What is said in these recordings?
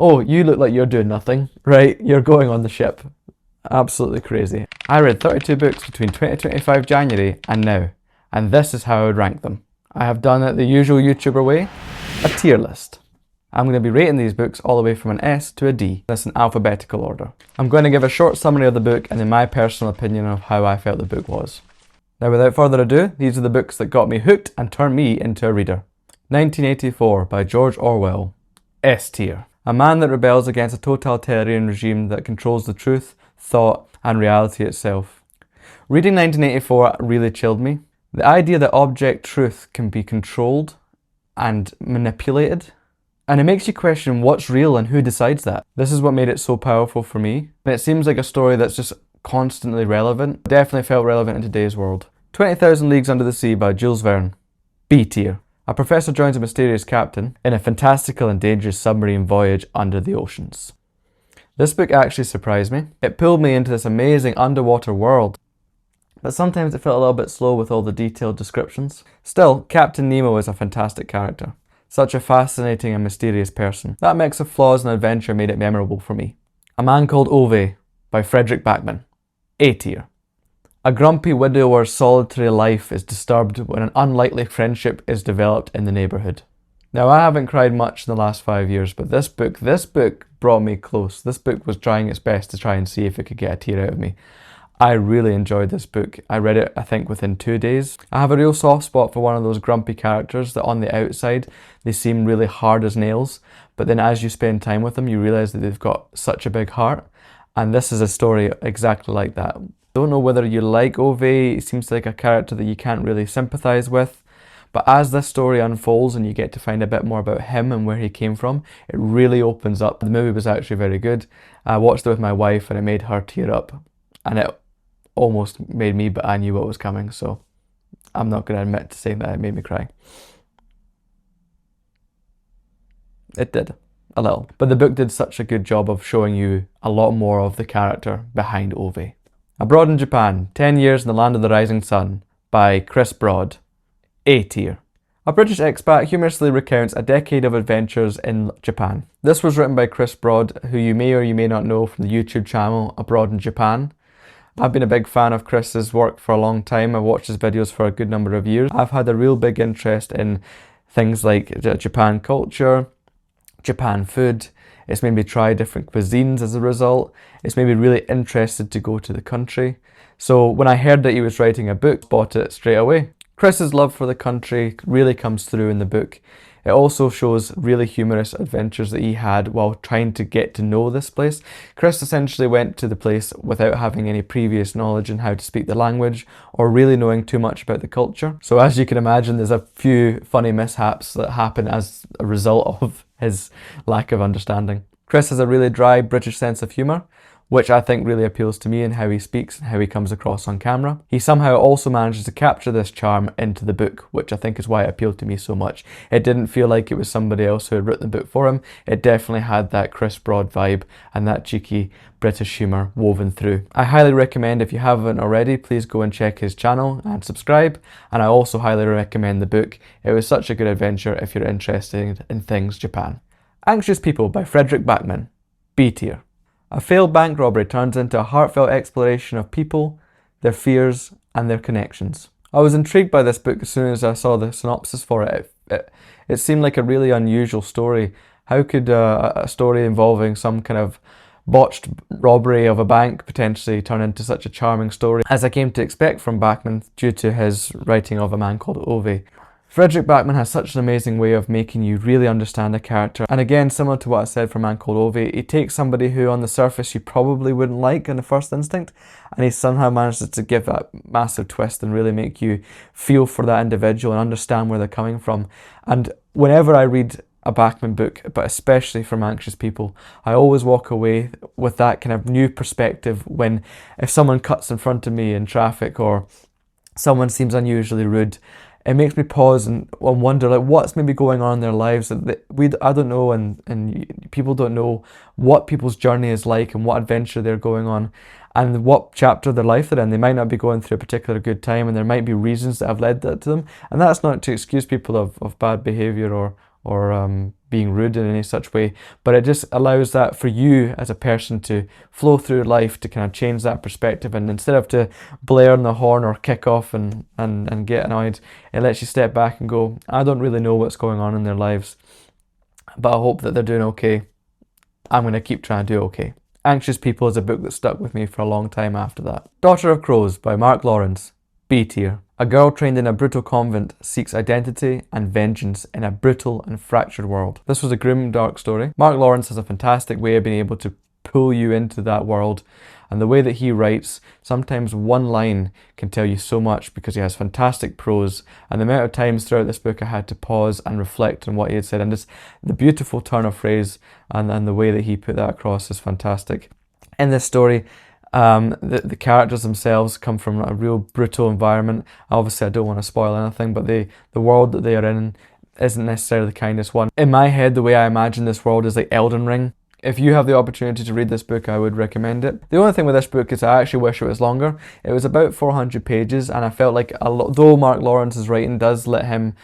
Oh, you look like you're doing nothing, right? You're going on the ship. Absolutely crazy. I read 32 books between 2025 January and now, and this is how I would rank them. I have done it the usual YouTuber way, a tier list. I'm going to be rating these books all the way from an S to a D. That's in alphabetical order. I'm going to give a short summary of the book and then my personal opinion of how I felt the book was. Now without further ado, these are the books that got me hooked and turned me into a reader. 1984 by George Orwell. S tier. A man that rebels against a totalitarian regime that controls the truth, thought and reality itself. Reading 1984 really chilled me. The idea that object truth can be controlled and manipulated, and it makes you question what's real and who decides that. This is what made it so powerful for me. And it seems like a story that's just constantly relevant. Definitely felt relevant in today's world. 20,000 Leagues Under the Sea by Jules Verne. B tier. A professor joins a mysterious captain in a fantastical and dangerous submarine voyage under the oceans. This book actually surprised me. It pulled me into this amazing underwater world, but sometimes it felt a little bit slow with all the detailed descriptions. Still, Captain Nemo is a fantastic character. Such a fascinating and mysterious person. That mix of flaws and adventure made it memorable for me. A Man Called Ove by Frederick Backman. A tier. A grumpy widower's solitary life is disturbed when an unlikely friendship is developed in the neighbourhood. Now I haven't cried much in the last 5 years, but this book brought me close. This book was trying its best to try and see if it could get a tear out of me. I really enjoyed this book. I read it, I think, within 2 days. I have a real soft spot for one of those grumpy characters that on the outside, they seem really hard as nails, but then as you spend time with them, you realise that they've got such a big heart. And this is a story exactly like that. Don't know whether you like Ove, he seems like a character that you can't really sympathise with, but as this story unfolds and you get to find a bit more about him and where he came from, it really opens up. The movie was actually very good. I watched it with my wife and it made her tear up, and it almost made me, but I knew what was coming, so I'm not going to admit to saying that it made me cry. It did, a little. But the book did such a good job of showing you a lot more of the character behind Ove. Abroad in Japan, 10 Years in the Land of the Rising Sun by Chris Broad. A tier. A British expat humorously recounts a decade of adventures in Japan. This was written by Chris Broad, who you may or you may not know from the YouTube channel Abroad in Japan. I've been a big fan of Chris's work for a long time. I've watched his videos for a good number of years. I've had a real big interest in things like Japan culture, Japan food. It's made me try different cuisines as a result. It's made me really interested to go to the country. So when I heard that he was writing a book, bought it straight away. Chris's love for the country really comes through in the book. It also shows really humorous adventures that he had while trying to get to know this place. Chris essentially went to the place without having any previous knowledge in how to speak the language or really knowing too much about the culture. So as you can imagine, there's a few funny mishaps that happen as a result of his lack of understanding. Chris has a really dry British sense of humour, which I think really appeals to me in how he speaks and how he comes across on camera. He somehow also manages to capture this charm into the book, which I think is why it appealed to me so much. It didn't feel like it was somebody else who had written the book for him. It definitely had that Chris Broad vibe and that cheeky British humour woven through. I highly recommend, if you haven't already, please go and check his channel and subscribe. And I also highly recommend the book. It was such a good adventure if you're interested in things Japan. Anxious People by Frederick Backman. B tier. A failed bank robbery turns into a heartfelt exploration of people, their fears, and their connections. I was intrigued by this book as soon as I saw the synopsis for it. It seemed like a really unusual story. How could a story involving some kind of botched robbery of a bank potentially turn into such a charming story, as I came to expect from Backman due to his writing of A Man Called Ove? Frederick Backman has such an amazing way of making you really understand a character. And again, similar to what I said for Man Called Ove, he takes somebody who on the surface you probably wouldn't like in the first instinct, and he somehow manages to give that massive twist and really make you feel for that individual and understand where they're coming from. And whenever I read a Backman book, but especially from Anxious People, I always walk away with that kind of new perspective when if someone cuts in front of me in traffic or someone seems unusually rude, it makes me pause and wonder, like, what's maybe going on in their lives that I don't know, and people don't know what people's journey is like and what adventure they're going on and what chapter of their life they're in. They might not be going through a particular good time, and there might be reasons that have led that to them. And that's not to excuse people of bad behaviour being rude in any such way, but it just allows that for you as a person to flow through life, to kind of change that perspective, and instead of to blare on the horn or kick off and get annoyed, it lets you step back and go, I don't really know what's going on in their lives, but I hope that they're doing okay. I'm going to keep trying to do okay. Anxious People is a book that stuck with me for a long time after that. Daughter of Crows by Mark Lawrence, B tier. A girl trained in a brutal convent seeks identity and vengeance in a brutal and fractured world. This was a grim, dark story. Mark Lawrence has a fantastic way of being able to pull you into that world, and the way that he writes, sometimes one line can tell you so much because he has fantastic prose, and the amount of times throughout this book I had to pause and reflect on what he had said, and just the beautiful turn of phrase and the way that he put that across is fantastic. In this story, the characters themselves come from a real brutal environment. Obviously, I don't want to spoil anything, but the world that they are in isn't necessarily the kindest one. In my head, the way I imagine this world is like Elden Ring. If you have the opportunity to read this book, I would recommend it. The only thing with this book is I actually wish it was longer. It was about 400 pages, and I felt like, though Mark Lawrence's writing does let him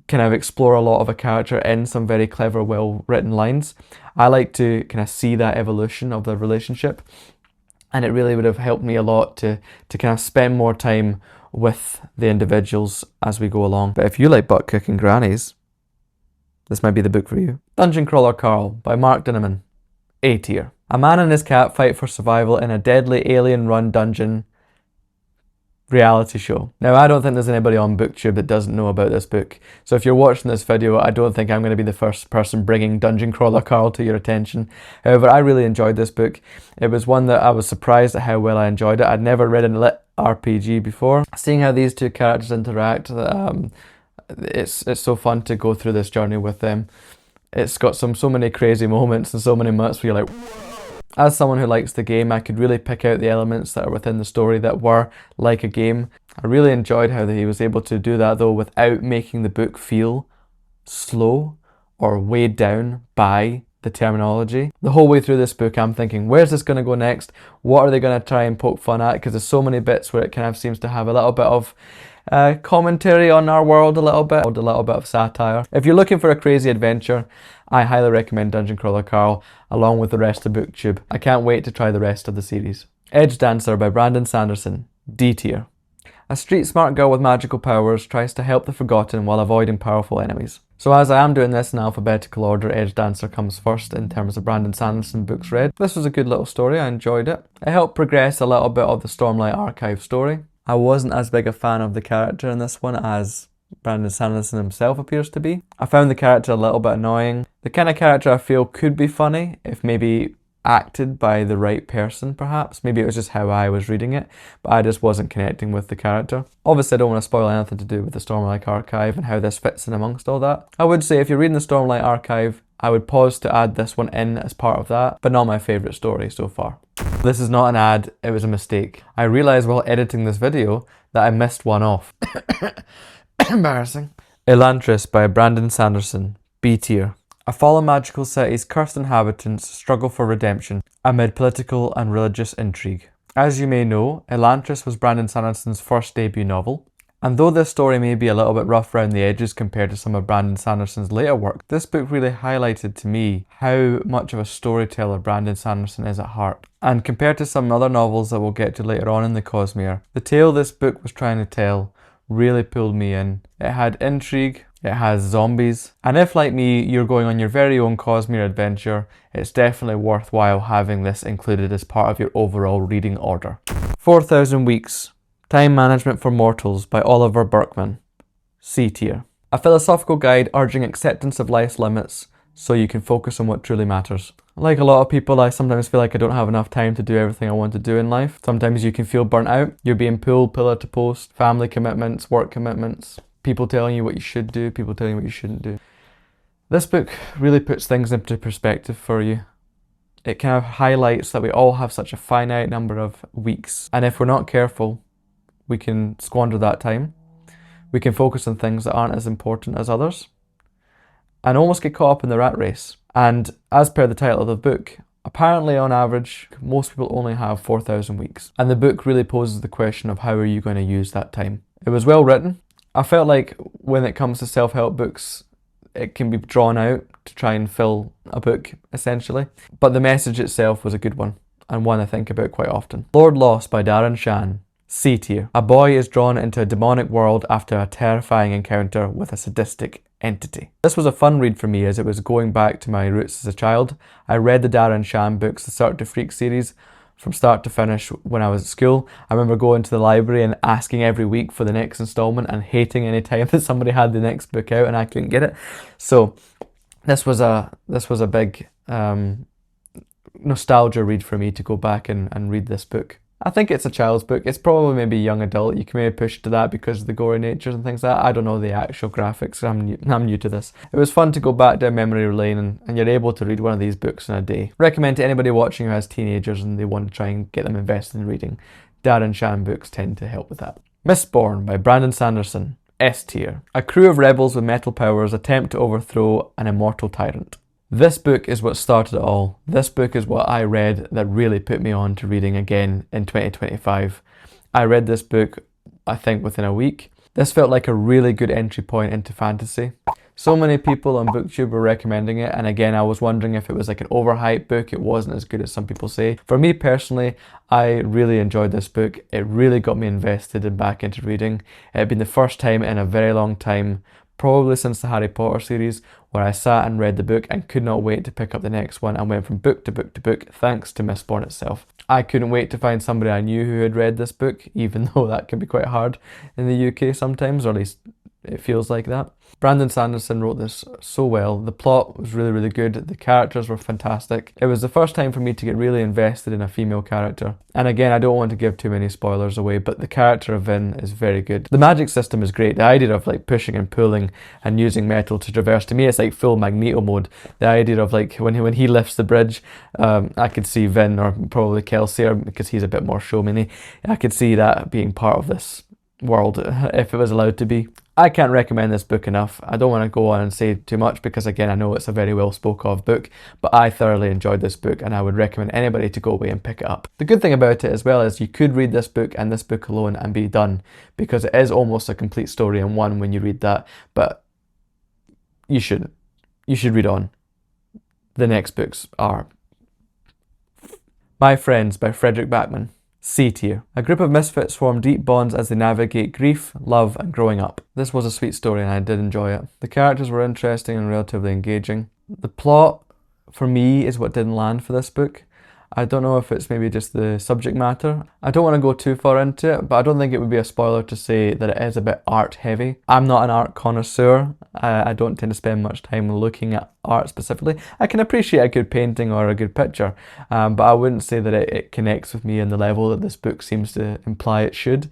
kind of explore a lot of a character in some very clever, well-written lines, I like to kind of see that evolution of the relationship. And it really would have helped me a lot to kind of spend more time with the individuals as we go along. But if you like butt cooking grannies, this might be the book for you. Dungeon Crawler Carl by Mark Dinneman, A tier. A man and his cat fight for survival in a deadly alien-run dungeon reality show. Now, I don't think there's anybody on BookTube that doesn't know about this book. So if you're watching this video, I don't think I'm going to be the first person bringing Dungeon Crawler Carl to your attention. However, I really enjoyed this book. It was one that I was surprised at how well I enjoyed it. I'd never read a lit RPG before. Seeing how these two characters interact, it's so fun to go through this journey with them. It's got so many crazy moments and so many moments where you're like, as someone who likes the game, I could really pick out the elements that are within the story that were like a game. I really enjoyed how he was able to do that though without making the book feel slow or weighed down by the terminology. The whole way through this book I'm thinking, where's this going to go next? What are they going to try and poke fun at? Because there's so many bits where it kind of seems to have a little bit of commentary on our world, a little bit of satire. If you're looking for a crazy adventure, I highly recommend Dungeon Crawler Carl along with the rest of BookTube. I can't wait to try the rest of the series. Edgedancer by Brandon Sanderson, D tier. A street smart girl with magical powers tries to help the forgotten while avoiding powerful enemies. So as I am doing this in alphabetical order, Edgedancer comes first in terms of Brandon Sanderson books read. This was a good little story, I enjoyed it. It helped progress a little bit of the Stormlight Archive story. I wasn't as big a fan of the character in this one as Brandon Sanderson himself appears to be. I found the character a little bit annoying. The kind of character I feel could be funny if maybe acted by the right person perhaps. Maybe it was just how I was reading it, but I just wasn't connecting with the character. Obviously I don't want to spoil anything to do with the Stormlight Archive and how this fits in amongst all that. I would say if you're reading the Stormlight Archive, I would pause to add this one in as part of that, but not my favourite story so far. This is not an ad, it was a mistake. I realised while editing this video that I missed one off. Embarrassing. Elantris by Brandon Sanderson, B tier. A fallen magical city's cursed inhabitants struggle for redemption amid political and religious intrigue. As you may know, Elantris was Brandon Sanderson's first debut novel, and though this story may be a little bit rough around the edges compared to some of Brandon Sanderson's later work, this book really highlighted to me how much of a storyteller Brandon Sanderson is at heart. And compared to some other novels that we'll get to later on in the Cosmere, the tale this book was trying to tell really pulled me in. It had intrigue, it has zombies, and if like me you're going on your very own Cosmere adventure, it's definitely worthwhile having this included as part of your overall reading order. 4,000 Weeks, Time Management for Mortals by Oliver Burkeman, C tier. A philosophical guide urging acceptance of life's limits so you can focus on what truly matters. Like a lot of people, I sometimes feel like I don't have enough time to do everything I want to do in life. Sometimes you can feel burnt out. You're being pulled pillar to post, family commitments, work commitments, people telling you what you should do, people telling you what you shouldn't do. This book really puts things into perspective for you. It kind of highlights that we all have such a finite number of weeks, and if we're not careful, we can squander that time. We can focus on things that aren't as important as others, and almost get caught up in the rat race. And as per the title of the book, apparently on average, most people only have 4,000 weeks. And the book really poses the question of how are you going to use that time? It was well written. I felt like when it comes to self-help books, it can be drawn out to try and fill a book, essentially. But the message itself was a good one, and one I think about quite often. Lord Lost by Darren Shan. C tier. A boy is drawn into a demonic world after a terrifying encounter with a sadistic entity. This was a fun read for me as it was going back to my roots as a child. I read the Darren Shan books, the Start to Freak series, from start to finish when I was at school. I remember going to the library and asking every week for the next installment and hating any time that somebody had the next book out and I couldn't get it. So this was a big nostalgia read for me to go back and read this book. I think it's a child's book. It's probably maybe young adult. You can maybe push it to that because of the gory natures and things like that. I don't know the actual graphics. I'm new to this. It was fun to go back down memory lane and you're able to read one of these books in a day. Recommend to anybody watching who has teenagers and they want to try and get them invested in reading. Darren Shan books tend to help with that. Mistborn by Brandon Sanderson. S tier. A crew of rebels with metal powers attempt to overthrow an immortal tyrant. This book is what started it all. This book is what I read that really put me on to reading again in 2025. I read this book, I think, within a week. This felt like a really good entry point into fantasy. So many people on BookTube were recommending it, and again, I was wondering if it was like an overhyped book. It wasn't as good as some people say. For me personally, I really enjoyed this book. It really got me invested and back into reading. It had been the first time in a very long time, probably since the Harry Potter series, where I sat and read the book and could not wait to pick up the next one and went from book to book to book thanks to Mistborn itself. I couldn't wait to find somebody I knew who had read this book, even though that can be quite hard in the UK sometimes, or at least it feels like that. Brandon Sanderson wrote this so well. The plot was really, really good. The characters were fantastic. It was the first time for me to get really invested in a female character. And again, I don't want to give too many spoilers away, but the character of Vin is very good. The magic system is great. The idea of like pushing and pulling and using metal to traverse, to me it's like full Magneto mode. The idea of like when he lifts the bridge, I could see Vin, or probably Kelsey, because he's a bit more showman-y, I could see that being part of this world if it was allowed to be. I can't recommend this book enough. I don't want to go on and say too much because again, I know it's a very well spoke of book, but I thoroughly enjoyed this book and I would recommend anybody to go away and pick it up. The good thing about it as well is you could read this book and this book alone and be done, because it is almost a complete story in one when you read that, but you shouldn't. You should read on. The next books are My Friends by Frederick Backman. C tier. A group of misfits form deep bonds as they navigate grief, love and growing up. This was a sweet story and I did enjoy it. The characters were interesting and relatively engaging. The plot, for me, is what didn't land for this book. I don't know if it's maybe just the subject matter. I don't want to go too far into it, but I don't think it would be a spoiler to say that it is a bit art heavy. I'm not an art connoisseur. I don't tend to spend much time looking at art specifically. I can appreciate a good painting or a good picture, but I wouldn't say that it connects with me in the level that this book seems to imply it should.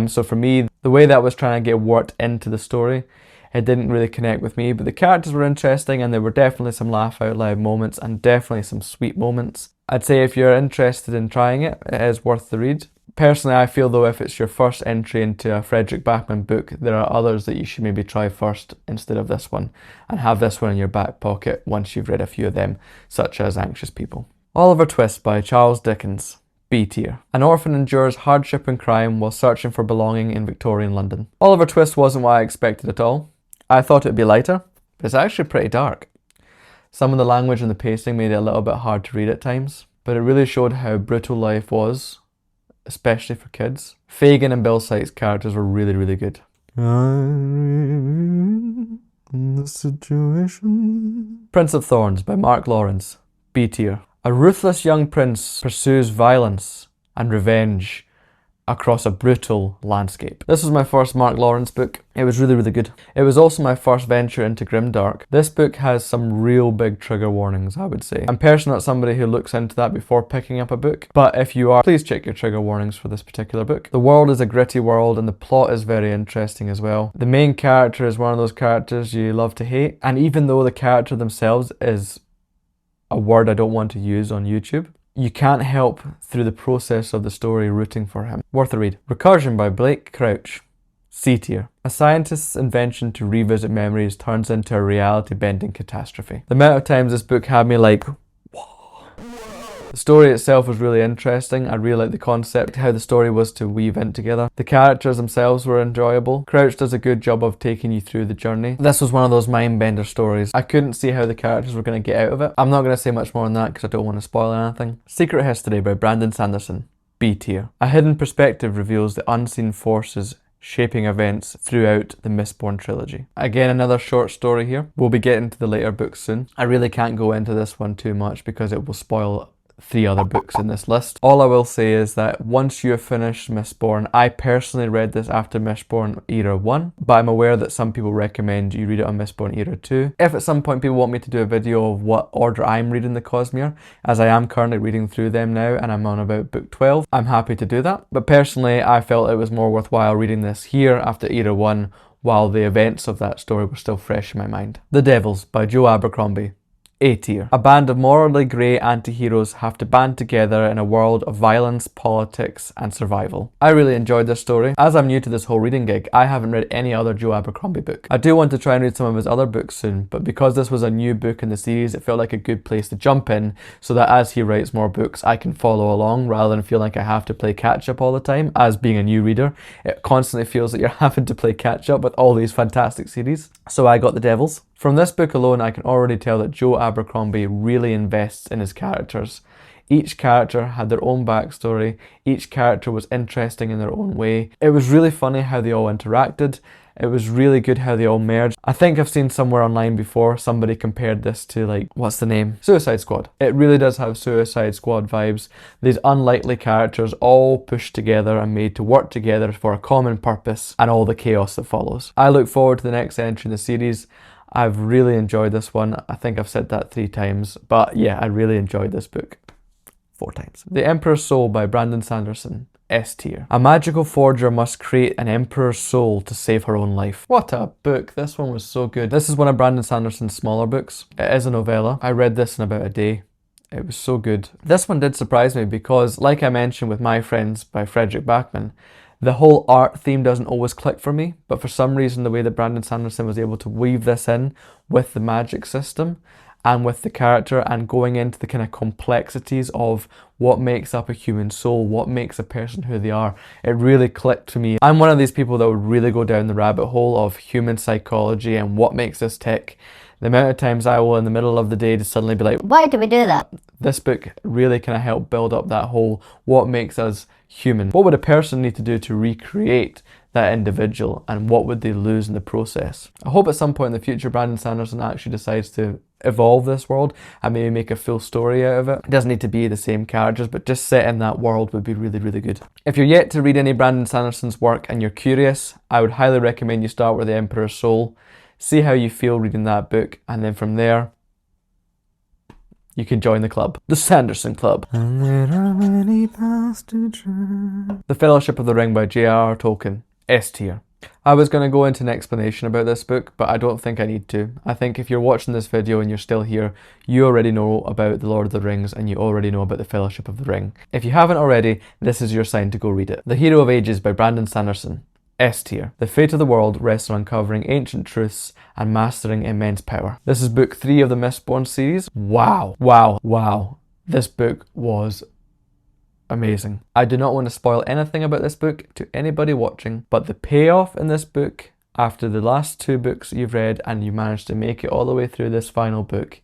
So for me, the way that was trying to get worked into the story, it didn't really connect with me, but the characters were interesting and there were definitely some laugh out loud moments and definitely some sweet moments. I'd say if you're interested in trying it, it is worth the read. Personally, I feel though if it's your first entry into a Frederick Backman book, there are others that you should maybe try first instead of this one, and have this one in your back pocket once you've read a few of them, such as Anxious People. Oliver Twist by Charles Dickens. B tier. An orphan endures hardship and crime while searching for belonging in Victorian London. Oliver Twist wasn't what I expected at all. I thought it would be lighter, but it's actually pretty dark. Some of the language and the pacing made it a little bit hard to read at times, but it really showed how brutal life was, especially for kids. Fagin and Bill Sykes' characters were really, really good. I'm in the situation. Prince of Thorns by Mark Lawrence. B tier. A ruthless young prince pursues violence and revenge across a brutal landscape. This was my first Mark Lawrence book. It was really, really good. It was also my first venture into grimdark. This book has some real big trigger warnings, I would say. I'm personally not somebody who looks into that before picking up a book, but if you are, please check your trigger warnings for this particular book. The world is a gritty world and the plot is very interesting as well. The main character is one of those characters you love to hate, and even though the character themselves is a word I don't want to use on YouTube, you can't help through the process of the story rooting for him. Worth a read. Recursion by Blake Crouch. C tier. A scientist's invention to revisit memories turns into a reality-bending catastrophe. The amount of times this book had me like, whoa. The story itself was really interesting. I really liked the concept, how the story was to weave in together. The characters themselves were enjoyable. Crouch does a good job of taking you through the journey. This was one of those mindbender stories. I couldn't see how the characters were going to get out of it. I'm not going to say much more on that because I don't want to spoil anything. Secret History by Brandon Sanderson. B tier. A hidden perspective reveals the unseen forces shaping events throughout the Mistborn trilogy. Again, another short story here. We'll be getting to the later books soon. I really can't go into this one too much because it will spoil 3 other books in this list. All I will say is that once you have finished Mistborn, I personally read this after Mistborn Era 1, but I'm aware that some people recommend you read it on Mistborn Era 2. If at some point people want me to do a video of what order I'm reading the Cosmere, as I am currently reading through them now and I'm on about book 12, I'm happy to do that. But personally, I felt it was more worthwhile reading this here after Era 1 while the events of that story were still fresh in my mind. The Devils by Joe Abercrombie. A tier. A band of morally grey anti-heroes have to band together in a world of violence, politics and survival. I really enjoyed this story. As I'm new to this whole reading gig, I haven't read any other Joe Abercrombie book. I do want to try and read some of his other books soon, but because this was a new book in the series, it felt like a good place to jump in so that as he writes more books, I can follow along rather than feel like I have to play catch up all the time. As being a new reader, it constantly feels that you're having to play catch up with all these fantastic series. So I got The Devils. From this book alone, I can already tell that Joe Abercrombie really invests in his characters. Each character had their own backstory, each character was interesting in their own way. It was really funny how they all interacted, it was really good how they all merged. I think I've seen somewhere online before somebody compared this to like, what's the name? Suicide Squad. It really does have Suicide Squad vibes. These unlikely characters all pushed together and made to work together for a common purpose and all the chaos that follows. I look forward to the next entry in the series. I've really enjoyed this one. I think I've said that 3 times, but yeah, I really enjoyed this book 4 times. The Emperor's Soul by Brandon Sanderson. S tier. A magical forger must create an emperor's soul to save her own life. What a book. This one was so good. This is one of Brandon Sanderson's smaller books. It is a novella. I read this in about a day. It was so good. This one did surprise me because, like I mentioned with My Friends by Frederick Backman, the whole art theme doesn't always click for me, but for some reason the way that Brandon Sanderson was able to weave this in with the magic system and with the character and going into the kind of complexities of what makes up a human soul, what makes a person who they are, it really clicked for me. I'm one of these people that would really go down the rabbit hole of human psychology and what makes us tick. The amount of times I will in the middle of the day just suddenly be like, why do we do that? This book really kind of helped build up that whole what makes us human. What would a person need to do to recreate that individual and what would they lose in the process? I hope at some point in the future Brandon Sanderson actually decides to evolve this world and maybe make a full story out of it. It doesn't need to be the same characters, but just set in that world would be really, really good. If you're yet to read any Brandon Sanderson's work and you're curious, I would highly recommend you start with The Emperor's Soul. See how you feel reading that book, and then from there, you can join the club. The Sanderson Club. The Fellowship of the Ring by J.R.R. Tolkien. S tier. I was going to go into an explanation about this book, but I don't think I need to. I think if you're watching this video and you're still here, you already know about The Lord of the Rings and you already know about the Fellowship of the Ring. If you haven't already, this is your sign to go read it. The Hero of Ages by Brandon Sanderson. S tier. The fate of the world rests on uncovering ancient truths and mastering immense power. This is book 3 of the Mistborn series. Wow. Wow. Wow. This book was amazing. I do not want to spoil anything about this book to anybody watching, but the payoff in this book, after the last 2 books you've read and you managed to make it all the way through this final book,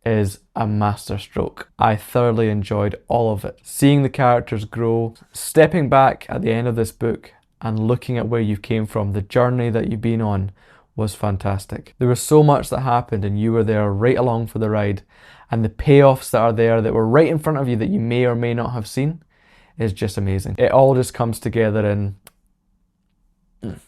is a masterstroke. I thoroughly enjoyed all of it. Seeing the characters grow, stepping back at the end of this book and looking at where you came from, the journey that you've been on was fantastic. There was so much that happened and you were there right along for the ride, and the payoffs that are there that were right in front of you that you may or may not have seen is just amazing. It all just comes together in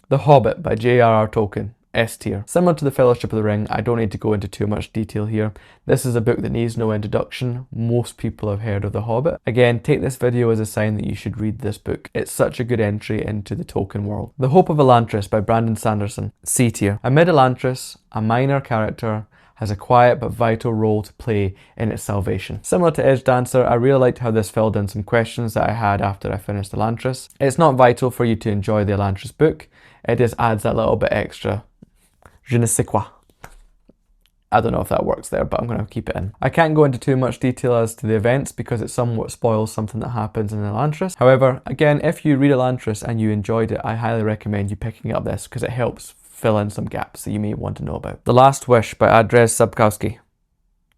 The Hobbit by J.R.R. Tolkien. S tier. Similar to the Fellowship of the Ring, I don't need to go into too much detail here. This is a book that needs no introduction. Most people have heard of The Hobbit. Again, take this video as a sign that you should read this book. It's such a good entry into the Tolkien world. The Hope of Elantris by Brandon Sanderson. C tier. Amid Elantris, a minor character has a quiet but vital role to play in its salvation. Similar to Edgedancer, I really liked how this filled in some questions that I had after I finished Elantris. It's not vital for you to enjoy the Elantris book. It just adds that little bit extra je ne sais quoi. I don't know if that works there, but I'm going to keep it in. I can't go into too much detail as to the events because it somewhat spoils something that happens in Elantris. However, again, if you read Elantris and you enjoyed it, I highly recommend you picking up this because it helps fill in some gaps that you may want to know about. The Last Wish by Andrzej Sapkowski.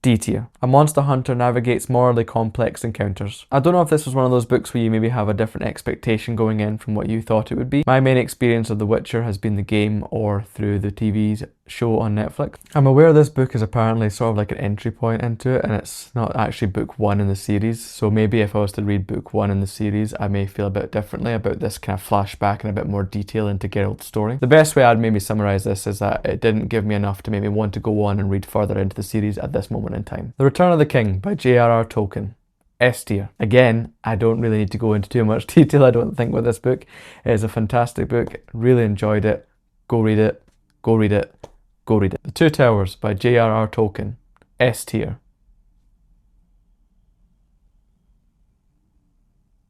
D tier. A monster hunter navigates morally complex encounters. I don't know if this was one of those books where you maybe have a different expectation going in from what you thought it would be. My main experience of The Witcher has been the game or through the TV show on Netflix. I'm aware this book is apparently sort of like an entry point into it, and it's not actually book one in the series, so maybe if I was to read book one in the series I may feel a bit differently about this kind of flashback and a bit more detail into Geralt's story. The best way I'd maybe summarise this is that it didn't give me enough to make me want to go on and read further into the series at this moment in time. The Return of the King by J.R.R. Tolkien. S tier. Again, I don't really need to go into too much detail, I don't think, with this book. It is a fantastic book, really enjoyed it. Go read it, go read it, go read it. The Two Towers by J.R.R. Tolkien. S tier.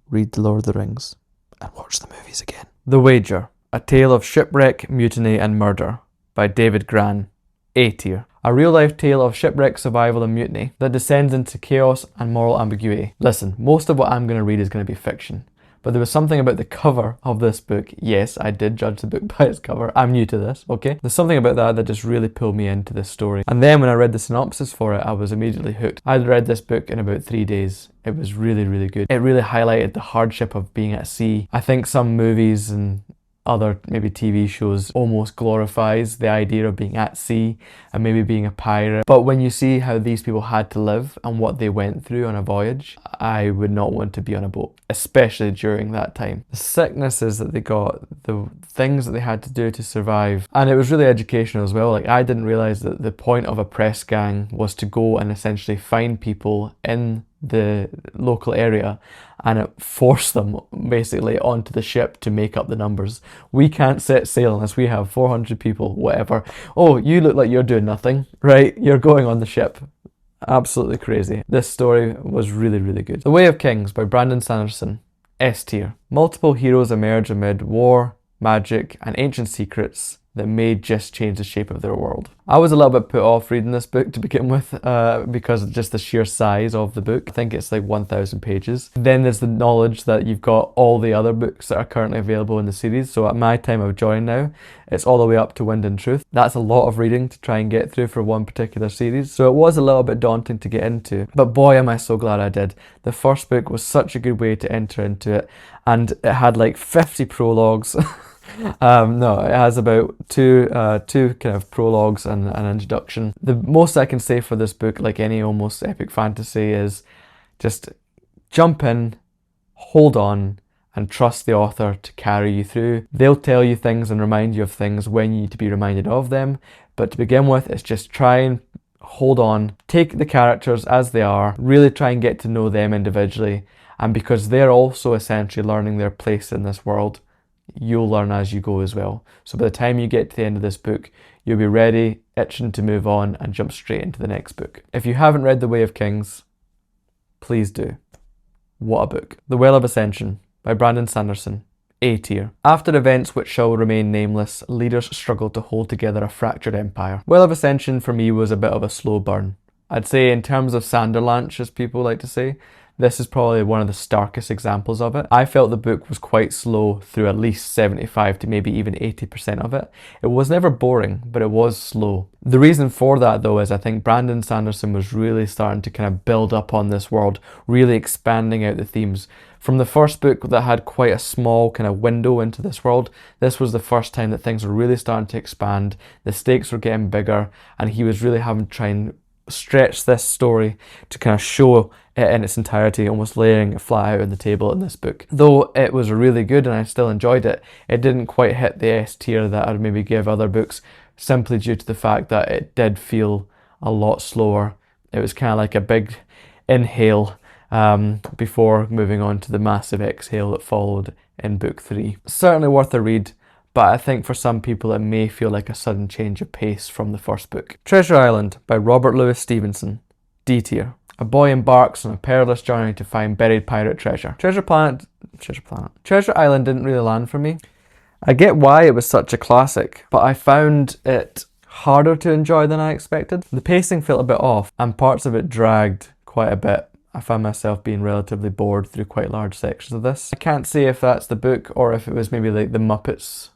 Read The Lord of the Rings and watch the movies again. The Wager, a tale of shipwreck, mutiny and murder by David Gran. A tier. A real-life tale of shipwreck, survival and mutiny that descends into chaos and moral ambiguity. Listen, most of what I'm going to read is going to be fiction, but there was something about the cover of this book. Yes, I did judge the book by its cover. I'm new to this, okay? There's something about that just really pulled me into this story. And then when I read the synopsis for it, I was immediately hooked. I'd read this book in about 3 days. It was really, really good. It really highlighted the hardship of being at sea. I think some movies and other maybe TV shows almost glorifies the idea of being at sea and maybe being a pirate. But when you see how these people had to live and what they went through on a voyage, I would not want to be on a boat, especially during that time. The sicknesses that they got, the things that they had to do to survive, and it was really educational as well. Like, I didn't realise that the point of a press gang was to go and essentially find people in the local area and it forced them basically onto the ship to make up the numbers. We can't set sail unless we have 400 people, whatever. Oh, you look like you're doing nothing, right? You're going on the ship. Absolutely crazy. This story was really, really good. The Way of Kings by Brandon Sanderson. S tier. Multiple heroes emerge amid war, magic and ancient secrets that may just change the shape of their world. I was a little bit put off reading this book to begin with because of just the sheer size of the book. I think it's like 1,000 pages. Then there's the knowledge that you've got all the other books that are currently available in the series. So at my time of joining now, it's all the way up to Wind and Truth. That's a lot of reading to try and get through for one particular series. So it was a little bit daunting to get into, but boy am I so glad I did. The first book was such a good way to enter into it, and it had like 50 prologues. No, it has about two kind of prologues and an introduction. The most I can say for this book, like any almost epic fantasy, is just jump in, hold on, and trust the author to carry you through. They'll tell you things and remind you of things when you need to be reminded of them, but to begin with, it's just try and hold on, take the characters as they are, really try and get to know them individually, and because they're also essentially learning their place in this world, you'll learn as you go as well. So by the time you get to the end of this book, you'll be ready, itching to move on and jump straight into the next book. If you haven't read The Way of Kings, please do. What a book. The Well of Ascension by Brandon Sanderson. A tier. After events which shall remain nameless, leaders struggle to hold together a fractured empire. Well of Ascension for me was a bit of a slow burn. I'd say in terms of Sanderlanche, as people like to say, this is probably one of the starkest examples of it. I felt the book was quite slow through at least 75 to maybe even 80% of it. It was never boring, but it was slow. The reason for that though is I think Brandon Sanderson was really starting to kind of build up on this world, really expanding out the themes. From the first book that had quite a small kind of window into this world, this was the first time that things were really starting to expand, the stakes were getting bigger, and he was really having to try and stretch this story to kind of show it in its entirety, almost laying it flat out on the table in this book. Though it was really good and I still enjoyed it, it didn't quite hit the S tier that I'd maybe give other books, simply due to the fact that it did feel a lot slower. It was kind of like a big inhale before moving on to the massive exhale that followed in book 3. Certainly worth a read, but I think for some people it may feel like a sudden change of pace from the first book. Treasure Island by Robert Louis Stevenson. D tier. A boy embarks on a perilous journey to find buried pirate treasure. Treasure Island didn't really land for me. I get why it was such a classic, but I found it harder to enjoy than I expected. The pacing felt a bit off and parts of it dragged quite a bit. I found myself being relatively bored through quite large sections of this. I can't say if that's the book or if it was maybe like the Muppets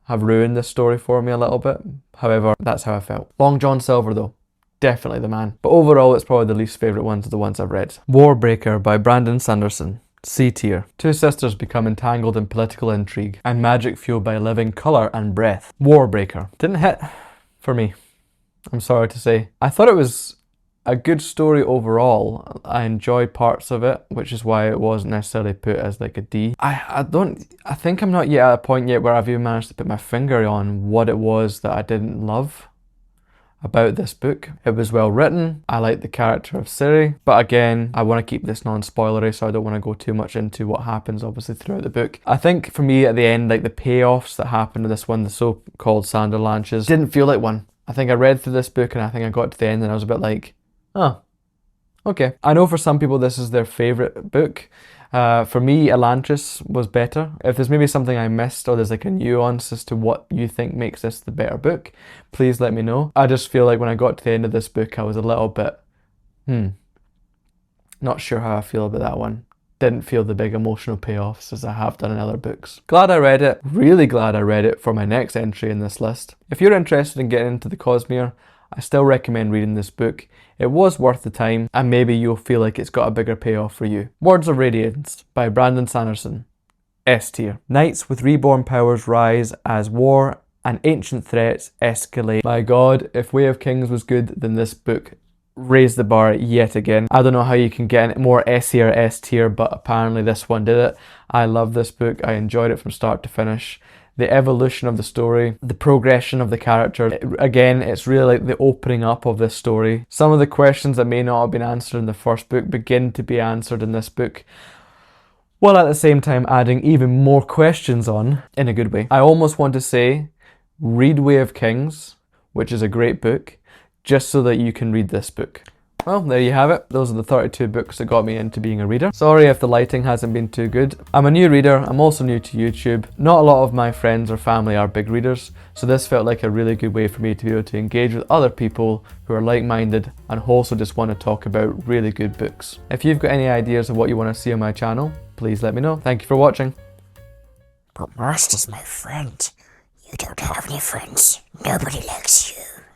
have ruined this story for me a little bit. However, that's how I felt. Long John Silver though, definitely the man. But overall, it's probably the least favourite ones of the ones I've read. Warbreaker by Brandon Sanderson. C tier. Two sisters become entangled in political intrigue and magic fueled by living colour and breath. Warbreaker. Didn't hit for me, I'm sorry to say. I thought it was a good story overall. I enjoyed parts of it, which is why it wasn't necessarily put as like a D. I think I'm not yet at a point yet where I've even managed to put my finger on what it was that I didn't love about this book. It was well written. I like the character of Ciri, but again, I want to keep this non-spoilery, so I don't want to go too much into what happens obviously throughout the book. I think for me at the end, like the payoffs that happened in this one, the so-called Sanderlanches, didn't feel like one. I think I read through this book and I think I got to the end and I was a bit like, oh, okay. I know for some people this is their favourite book. For me, Elantris was better. If there's maybe something I missed or there's like a nuance as to what you think makes this the better book, please let me know. I just feel like when I got to the end of this book, I was a little bit, not sure how I feel about that one. Didn't feel the big emotional payoffs as I have done in other books. Glad I read it. Really glad I read it for my next entry in this list. If you're interested in getting into the Cosmere, I still recommend reading this book. It was worth the time, and maybe you'll feel like it's got a bigger payoff for you. Words of Radiance by Brandon Sanderson. S tier. Knights with reborn powers rise as war and ancient threats escalate. My god, if Way of Kings was good, then this book raised the bar yet again. I don't know how you can get more S or S tier, but apparently this one did it. I love this book. I enjoyed it from start to finish. The evolution of the story, the progression of the character. Again, it's really like the opening up of this story. Some of the questions that may not have been answered in the first book begin to be answered in this book, while at the same time adding even more questions on in a good way. I almost want to say, read Way of Kings, which is a great book, just so that you can read this book. Well, there you have it. Those are the 32 books that got me into being a reader. Sorry if the lighting hasn't been too good. I'm a new reader. I'm also new to YouTube. Not a lot of my friends or family are big readers, so this felt like a really good way for me to be able to engage with other people who are like-minded and also just want to talk about really good books. If you've got any ideas of what you want to see on my channel, please let me know. Thank you for watching. But Master's my friend. You don't have any friends. Nobody likes you.